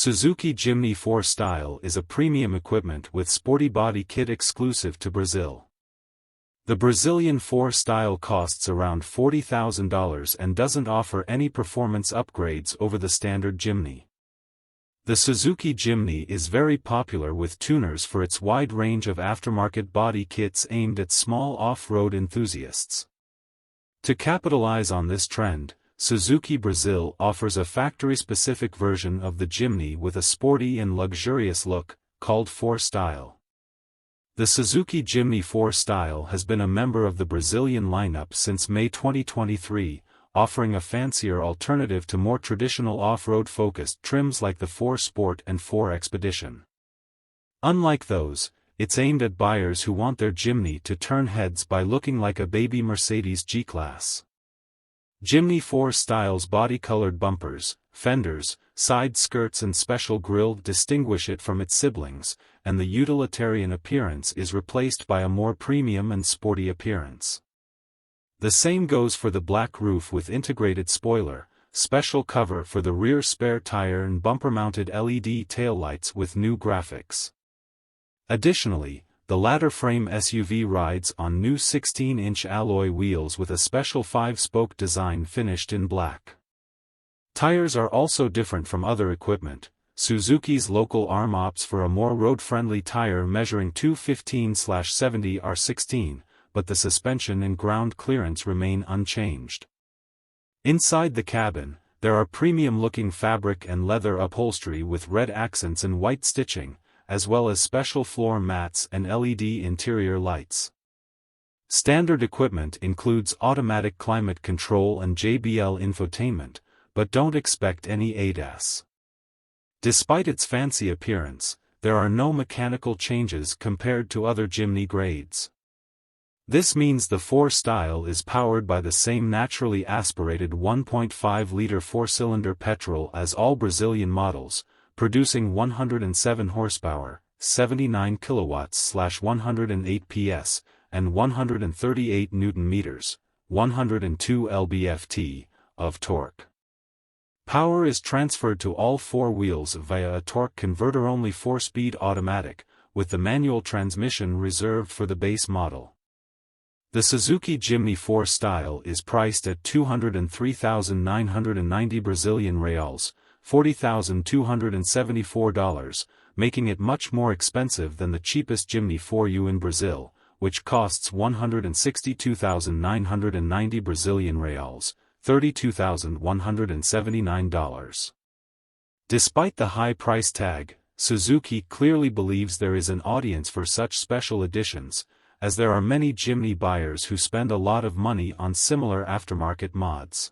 Suzuki Jimny 4Style is a premium equipment with sporty body kit exclusive to Brazil. The Brazilian 4Style costs around $40,000 and doesn't offer any performance upgrades over the standard Jimny. The Suzuki Jimny is very popular with tuners for its wide range of aftermarket body kits aimed at small off-road enthusiasts. To capitalize on this trend, Suzuki Brazil offers a factory-specific version of the Jimny with a sporty and luxurious look, called 4Style. The Suzuki Jimny 4Style has been a member of the Brazilian lineup since May 2023, offering a fancier alternative to more traditional off-road focused trims like the 4 Sport and 4 Expedition. Unlike those, it's aimed at buyers who want their Jimny to turn heads by looking like a baby Mercedes G-Class. Jimny 4Style's body-colored bumpers, fenders, side skirts and special grille distinguish it from its siblings, and the utilitarian appearance is replaced by a more premium and sporty appearance. The same goes for the black roof with integrated spoiler, special cover for the rear spare tire and bumper-mounted LED taillights with new graphics. Additionally, the ladder frame SUV rides on new 16-inch alloy wheels with a special 5-spoke design finished in black. Tires are also different from other equipment. Suzuki's local arm opts for a more road-friendly tire measuring 215/70 R16, but the suspension and ground clearance remain unchanged. Inside the cabin, there are premium-looking fabric and leather upholstery with red accents and white stitching, as well as special floor mats and LED interior lights. Standard equipment includes automatic climate control and JBL infotainment, but don't expect any ADAS. Despite its fancy appearance, there are no mechanical changes compared to other Jimny grades. This means the 4Style is powered by the same naturally aspirated 1.5-liter 4-cylinder petrol as all Brazilian models, producing 107 horsepower, 79 kilowatts/108 PS, and 138 Newton-meters, 102 lb-ft, of torque. Power is transferred to all 4 wheels via a torque converter-only 4-speed automatic, with the manual transmission reserved for the base model. The Suzuki Jimny 4Style is priced at 203,990 Brazilian reals, $40,274, making it much more expensive than the cheapest Jimny 4U in Brazil, which costs 162,990 Brazilian reals, $32,179. Despite the high price tag, Suzuki clearly believes there is an audience for such special editions, as there are many Jimny buyers who spend a lot of money on similar aftermarket mods.